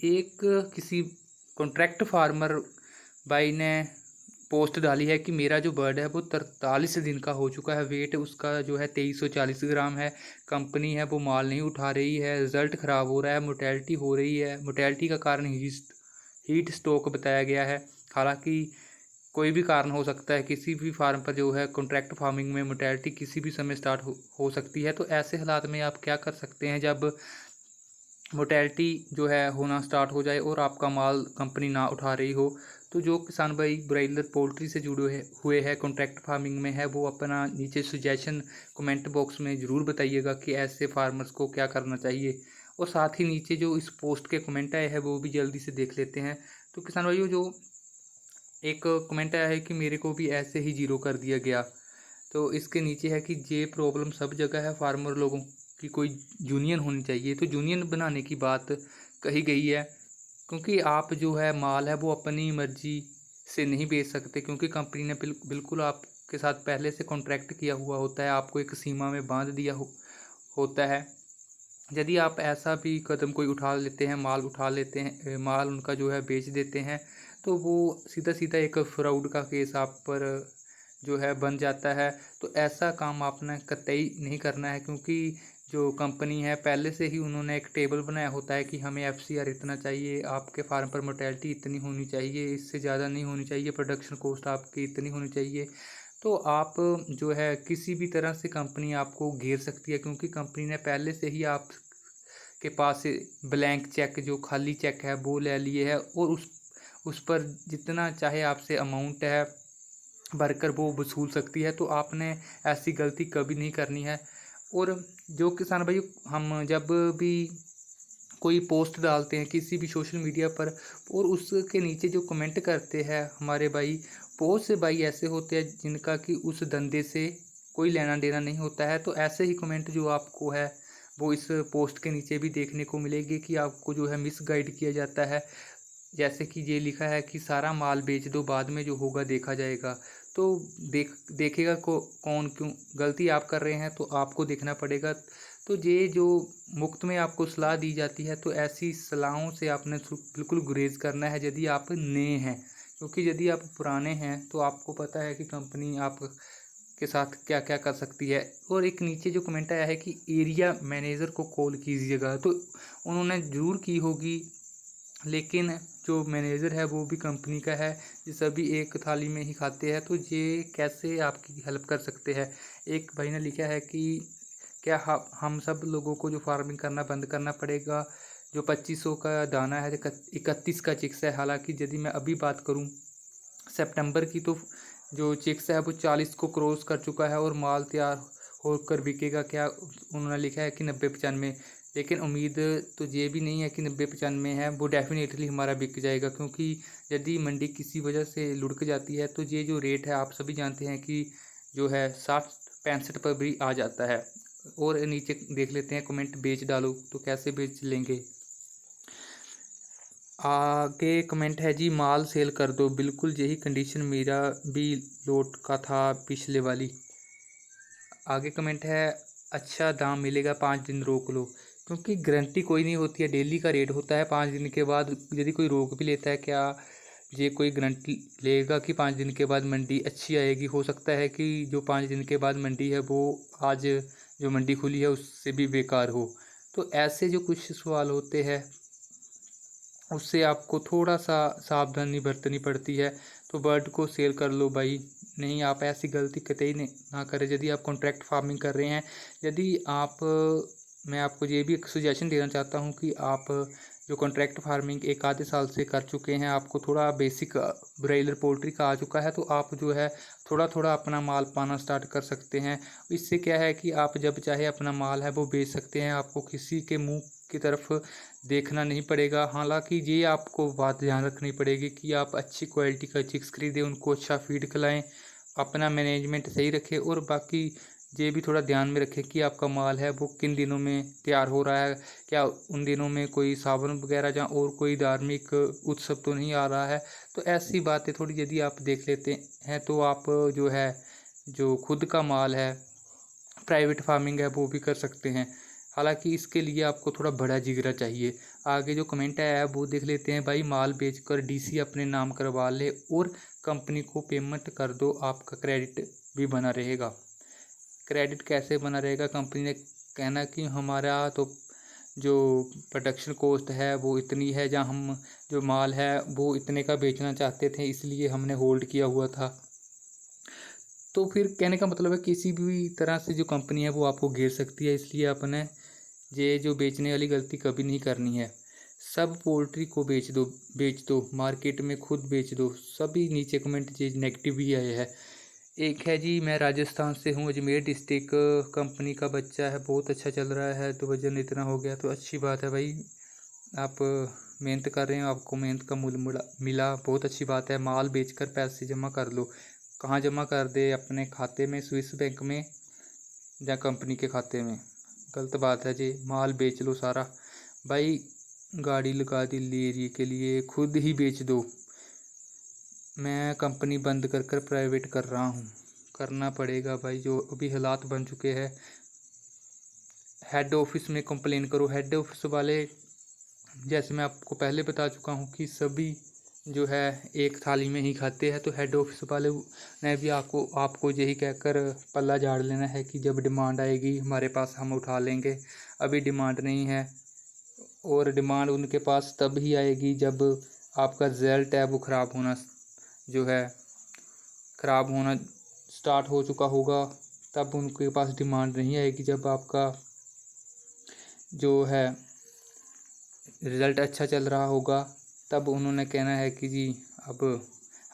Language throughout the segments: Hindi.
एक किसी कॉन्ट्रैक्ट फार्मर भाई ने पोस्ट डाली है कि मेरा जो बर्ड है वो 43 दिन का हो चुका है, वेट उसका जो है 2340 ग्राम है। कंपनी है वो माल नहीं उठा रही है, रिज़ल्ट ख़राब हो रहा है, मोर्टेलिटी हो रही है। मोर्टेलिटी का कारण हीट स्ट्रोक बताया गया है। हालांकि कोई भी कारण हो सकता है, किसी भी फार्म पर जो है कॉन्ट्रैक्ट फार्मिंग में मोर्टेलिटी किसी भी समय स्टार्ट हो सकती है। तो ऐसे हालात में आप क्या कर सकते हैं जब मोर्टेलिटी जो है होना स्टार्ट हो जाए और आपका माल कंपनी ना उठा रही हो। तो जो किसान भाई ब्रायलर पोल्ट्री से जुड़े हुए हैं, कॉन्ट्रैक्ट फार्मिंग में है, वो अपना नीचे सजेशन कमेंट बॉक्स में ज़रूर बताइएगा कि ऐसे फार्मर्स को क्या करना चाहिए। और साथ ही नीचे जो इस पोस्ट के कमेंट आए हैं वो भी जल्दी से देख लेते हैं। तो किसान भाइयों, जो एक कमेंट आया है कि मेरे को भी ऐसे ही जीरो कर दिया गया। तो इसके नीचे है कि ये प्रॉब्लम सब जगह है, फार्मर लोगों की कोई यूनियन होनी चाहिए। तो यूनियन बनाने की बात कही गई है, क्योंकि आप जो है माल है वो अपनी मर्जी से नहीं बेच सकते, क्योंकि कंपनी ने बिल्कुल आपके साथ पहले से कॉन्ट्रैक्ट किया हुआ होता है, आपको एक सीमा में बांध दिया होता है। यदि आप ऐसा भी कदम कोई उठा लेते हैं, माल उठा लेते हैं, माल उनका जो है बेच देते हैं, तो वो सीधा सीधा एक फ्रॉड का केस आप पर जो है बन जाता है। तो ऐसा काम आपने कतई नहीं करना है, क्योंकि जो कंपनी है पहले से ही उन्होंने एक टेबल बनाया होता है कि हमें FCR इतना चाहिए, आपके फार्म पर मोर्टेलिटी इतनी होनी चाहिए, इससे ज़्यादा नहीं होनी चाहिए, प्रोडक्शन कॉस्ट आपकी इतनी होनी चाहिए। तो आप जो है किसी भी तरह से कंपनी आपको घेर सकती है, क्योंकि कंपनी ने पहले से ही आप के पास से ब्लैंक चेक, जो खाली चेक है, वो ले लिए है, और उस पर जितना चाहे आपसे अमाउंट है भरकर वो वसूल सकती है। तो आपने ऐसी गलती कभी नहीं करनी है। और जो किसान भाई, हम जब भी कोई पोस्ट डालते हैं किसी भी सोशल मीडिया पर और उसके नीचे जो कमेंट करते हैं हमारे भाई, बहुत से भाई ऐसे होते हैं जिनका कि उस धंधे से कोई लेना देना नहीं होता है। तो ऐसे ही कमेंट जो आपको है वो इस पोस्ट के नीचे भी देखने को मिलेगी कि आपको जो है मिसगाइड किया जाता है। जैसे कि ये लिखा है कि सारा माल बेच दो, बाद में जो होगा देखा जाएगा। तो देखेगा कौन, क्यों गलती आप कर रहे हैं तो आपको देखना पड़ेगा। तो ये जो मुफ्त में आपको सलाह दी जाती है, तो ऐसी सलाहों से आपने बिल्कुल गुरेज करना है यदि आप नए हैं, क्योंकि यदि आप पुराने हैं तो आपको पता है कि कंपनी आप के साथ क्या क्या कर सकती है। और एक नीचे जो कमेंट आया है कि एरिया मैनेजर को कॉल कीजिएगा, तो उन्होंने ज़रूर की होगी, लेकिन जो मैनेजर है वो भी कंपनी का है, ये सभी एक थाली में ही खाते हैं। तो ये कैसे आपकी हेल्प कर सकते हैं। एक भाई ने लिखा है कि क्या हम सब लोगों को जो फार्मिंग करना बंद करना पड़ेगा, जो 2500 का दाना है 31 का चिक्स है। हालांकि यदि मैं अभी बात करूं सितंबर की, तो जो चिक्स है वो 40 को क्रॉस कर चुका है और माल तैयार होकर बिकेगा। क्या उन्होंने लिखा है कि 90-95, लेकिन उम्मीद तो ये भी नहीं है कि 90-95 है, वो डेफिनेटली हमारा बिक जाएगा। क्योंकि यदि मंडी किसी वजह से लुढ़क जाती है तो ये जो रेट है आप सभी जानते हैं कि जो है 60-65 पर भी आ जाता है। और नीचे देख लेते हैं कमेंट, बेच डालो, तो कैसे बेच लेंगे। आगे कमेंट है जी, माल सेल कर दो, बिल्कुल यही कंडीशन मेरा भी लोट का था पिछले वाली। आगे कमेंट है, अच्छा दाम मिलेगा, 5 दिन रोक लो, क्योंकि गारंटी कोई नहीं होती है, डेली का रेट होता है। 5 दिन के बाद यदि कोई रोक भी लेता है, क्या ये कोई गारंटी लेगा कि 5 दिन के बाद मंडी अच्छी आएगी। हो सकता है कि जो 5 दिन के बाद मंडी है वो आज जो मंडी खुली है उससे भी बेकार हो। तो ऐसे जो कुछ सवाल होते हैं उससे आपको थोड़ा सा सावधानी बरतनी पड़ती है। तो बर्ड को सेल कर लो भाई, नहीं, आप ऐसी गलती कतई ना करें यदि आप कॉन्ट्रैक्ट फार्मिंग कर रहे हैं। यदि आप मैं आपको ये भी एक सजेशन देना चाहता हूँ कि आप जो कॉन्ट्रैक्ट फार्मिंग एक आधे साल से कर चुके हैं, आपको थोड़ा बेसिक ब्रायलर पोल्ट्री का आ चुका है, तो आप जो है थोड़ा थोड़ा अपना माल पाना स्टार्ट कर सकते हैं। इससे क्या है कि आप जब चाहे अपना माल है वो बेच सकते हैं, आपको किसी के मुंह की तरफ देखना नहीं पड़ेगा। हालांकि ये आपको बात ध्यान रखनी पड़ेगी कि आप अच्छी क्वालिटी का चिक्स खरीदें, उनको अच्छा फीड खिलाएं, अपना मैनेजमेंट सही रखें, और बाकी ये भी थोड़ा ध्यान में रखें कि आपका माल है वो किन दिनों में तैयार हो रहा है। क्या उन दिनों में कोई सावन वगैरह या और कोई धार्मिक उत्सव तो नहीं आ रहा है। तो ऐसी बातें थोड़ी यदि आप देख लेते हैं तो आप जो है जो खुद का माल है प्राइवेट फार्मिंग है वो भी कर सकते हैं। हालांकि इसके लिए आपको थोड़ा बड़ा जिगरा चाहिए। आगे जो कमेंट आया है वो देख लेते हैं। भाई माल बेचकर डीसी अपने नाम करवा ले और कंपनी को पेमेंट कर दो, आपका क्रेडिट भी बना रहेगा। क्रेडिट कैसे बना रहेगा? कंपनी ने कहना कि हमारा तो जो प्रोडक्शन कॉस्ट है वो इतनी है, जहाँ हम जो माल है वो इतने का बेचना चाहते थे, इसलिए हमने होल्ड किया हुआ था। तो फिर कहने का मतलब है किसी भी तरह से जो कंपनी है वो आपको घेर सकती है, इसलिए अपने ये जो बेचने वाली गलती कभी नहीं करनी है। सब पोल्ट्री को बेच दो मार्केट में, खुद बेच दो। सभी नीचे कमेंट चीज नेगेटिव ही आए है। एक है जी, मैं राजस्थान से हूँ, अजमेर डिस्ट्रिक्ट, कंपनी का बच्चा है, बहुत अच्छा चल रहा है, तो वजन इतना हो गया। तो अच्छी बात है भाई, आप मेहनत कर रहे हो, आपको मेहनत का मूल्य मिला, बहुत अच्छी बात है। माल बेचकर पैसे जमा कर लो। कहाँ जमा कर दे? अपने खाते में, स्विस बैंक में या कंपनी के खाते में? गलत बात है जी, माल बेच लो सारा। भाई गाड़ी लगा दी ले एरिए के लिए, खुद ही बेच दो। मैं कंपनी बंद कर कर प्राइवेट कर रहा हूँ, करना पड़ेगा भाई, जो अभी हालात बन चुके हैं। हेड ऑफिस में कंप्लेन करो। हेड ऑफिस वाले, जैसे मैं आपको पहले बता चुका हूँ कि सभी जो है एक थाली में ही खाते हैं, तो हेड ऑफिस वाले ने भी आपको यही कहकर पल्ला झाड़ लेना है कि जब डिमांड आएगी हमारे पास हम उठा लेंगे। अभी डिमांड नहीं है, और डिमांड उनके पास तब ही आएगी जब आपका रिजल्ट है वो ख़राब होना स्टार्ट हो चुका होगा। तब उनके पास डिमांड नहीं आएगी। जब आपका जो है रिज़ल्ट अच्छा चल रहा होगा तब उन्होंने कहना है कि जी अब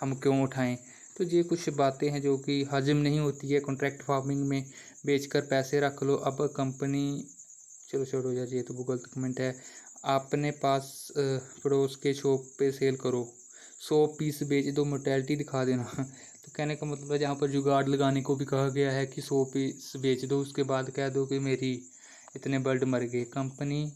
हम क्यों उठाएं। तो ये कुछ बातें हैं जो कि हजम नहीं होती है। कॉन्ट्रैक्ट फार्मिंग में बेचकर पैसे रख लो। अब कंपनी, चलो छोड़ो यार, ये तो वो गलत कमेंट है। अपने पास पड़ोस के शॉप पे सेल करो, 100 पीस बेच दो, मोर्टेलिटी दिखा देना। तो कहने का मतलब है, जहाँ पर जुगाड़ लगाने को भी कहा गया है कि 100 पीस बेच दो, उसके बाद कह दो कि मेरी इतने बर्ड मर गए, कंपनी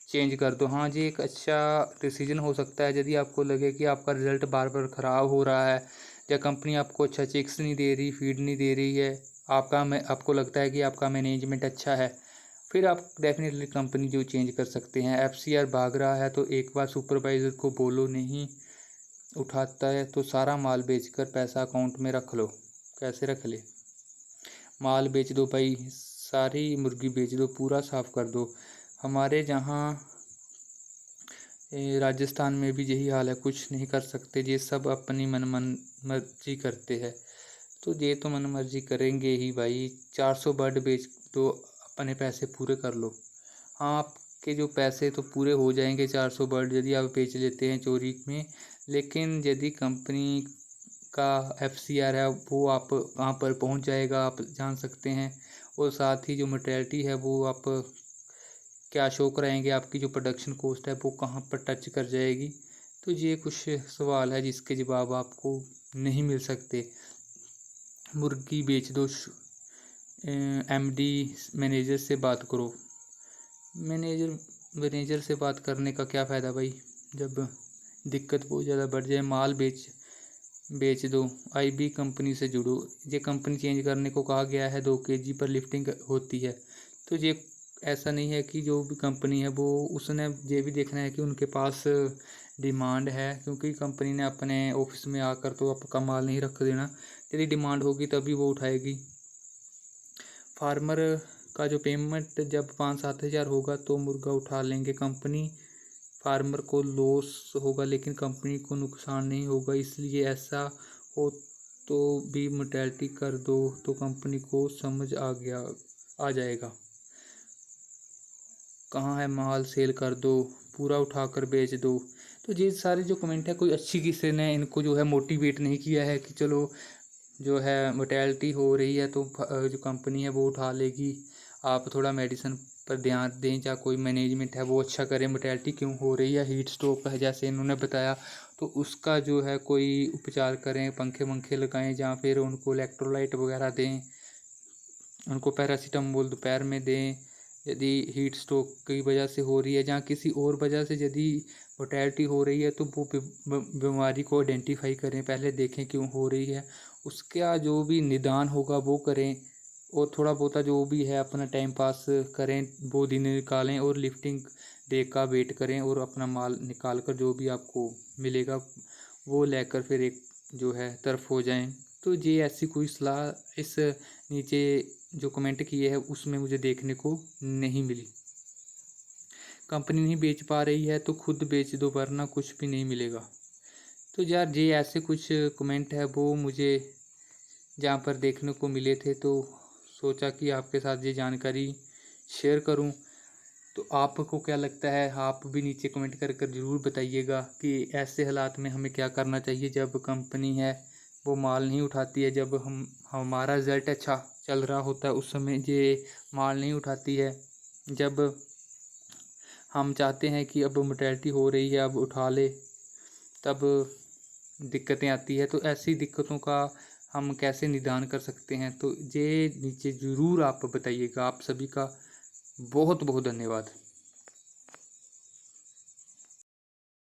चेंज कर दो। हाँ जी, एक अच्छा डिसीजन हो सकता है यदि आपको लगे कि आपका रिज़ल्ट बार बार ख़राब हो रहा है, या कंपनी आपको अच्छा चिक्स नहीं दे रही, फीड नहीं दे रही है, आपको लगता है कि आपका मैनेजमेंट अच्छा है, फिर आप डेफिनेटली कंपनी जो चेंज कर सकते हैं। एफसीआर भाग रहा है तो एक बार सुपरवाइज़र को बोलो, नहीं उठाता है तो सारा माल बेचकर पैसा अकाउंट में रख लो। कैसे रख ले? माल बेच दो भाई, सारी मुर्गी बेच दो, पूरा साफ़ कर दो। हमारे जहाँ राजस्थान में भी यही हाल है, कुछ नहीं कर सकते। ये सब अपनी मन मर्जी करते हैं, तो ये तो मन मर्जी करेंगे ही भाई। 400 बर्ड बेच दो, अपने पैसे पूरे कर लो। हाँ, आपके जो पैसे तो पूरे हो जाएंगे 400 बर्ड यदि आप बेच लेते हैं चोरी में, लेकिन यदि कंपनी का एफसीआर है वो आप कहाँ पर पहुँच जाएगा आप जान सकते हैं। और साथ ही जो मटेरियलिटी है वो आप क्या शो कराएंगे, आपकी जो प्रोडक्शन कॉस्ट है वो कहाँ पर टच कर जाएगी। तो ये कुछ सवाल है जिसके जवाब आपको नहीं मिल सकते। मुर्गी बेच दो, एमडी मैनेजर से बात करो। मैनेजर से बात करने का क्या फ़ायदा भाई, जब दिक्कत बहुत ज़्यादा बढ़ जाए। माल बेच दो, आईबी कंपनी से जुड़ो। ये कंपनी चेंज करने को कहा गया है, 2 kg पर लिफ्टिंग होती है। तो ये ऐसा नहीं है कि जो भी कंपनी है वो उसने ये भी देखना है कि उनके पास डिमांड है, क्योंकि कंपनी ने अपने ऑफिस में आकर तो आपका माल नहीं रख देना। यदि डिमांड होगी तभी वो उठाएगी। फार्मर का जो पेमेंट जब 5-7 हज़ार होगा तो मुर्गा उठा लेंगे कंपनी। फार्मर को लॉस होगा लेकिन कंपनी को नुकसान नहीं होगा, इसलिए ऐसा हो तो भी मोर्टेलिटी कर दो तो कंपनी को समझ आ जाएगा। कहाँ है माल, सेल कर दो, पूरा उठाकर बेच दो। तो ये सारे जो कमेंट है, कोई अच्छी किसी ने इनको जो है मोटिवेट नहीं किया है कि चलो जो है मोर्टेलिटी हो रही है तो जो कंपनी है वो उठा लेगी, आप थोड़ा मेडिसिन पर ध्यान दें, या कोई मैनेजमेंट है वो अच्छा करें। मोर्टेलिटी क्यों हो रही है, हीट स्ट्रोक है जैसे इन्होंने बताया, तो उसका जो है कोई उपचार करें, पंखे वंखे लगाएं, या फिर उनको इलेक्ट्रोलाइट वगैरह दें, उनको पैरासीटामोल दोपहर में दें। यदि हीट स्ट्रोक की वजह से हो रही है, जहाँ किसी और वजह से यदि मोर्टेलिटी हो रही है, तो वो बीमारी को आइडेंटिफाई करें, पहले देखें क्यों हो रही है, उसका जो भी निदान होगा वो करें। और थोड़ा बहुत जो भी है अपना टाइम पास करें, वो दिन निकालें और लिफ्टिंग डे का वेट करें और अपना माल निकाल कर जो भी आपको मिलेगा वो लेकर फिर एक जो है तरफ हो जाएं। तो ये ऐसी कोई सलाह इस नीचे जो कमेंट किए है उसमें मुझे देखने को नहीं मिली। कंपनी नहीं बेच पा रही है तो खुद बेच दो, वरना कुछ भी नहीं मिलेगा। तो यार ये ऐसे कुछ कमेंट है वो मुझे जहाँ पर देखने को मिले थे, तो सोचा कि आपके साथ ये जानकारी शेयर करूं। तो आपको क्या लगता है, आप भी नीचे कमेंट कर कर ज़रूर बताइएगा कि ऐसे हालात में हमें क्या करना चाहिए जब कंपनी है वो माल नहीं उठाती है, जब हमारा रिज़ल्ट अच्छा चल रहा होता है उस समय ये माल नहीं उठाती है, जब हम चाहते हैं कि अब मोर्टेलिटी हो रही है अब उठा ले, तब दिक्कतें आती है। तो ऐसी दिक्कतों का हम कैसे निदान कर सकते हैं, तो ये नीचे ज़रूर आप बताइएगा। आप सभी का बहुत बहुत धन्यवाद।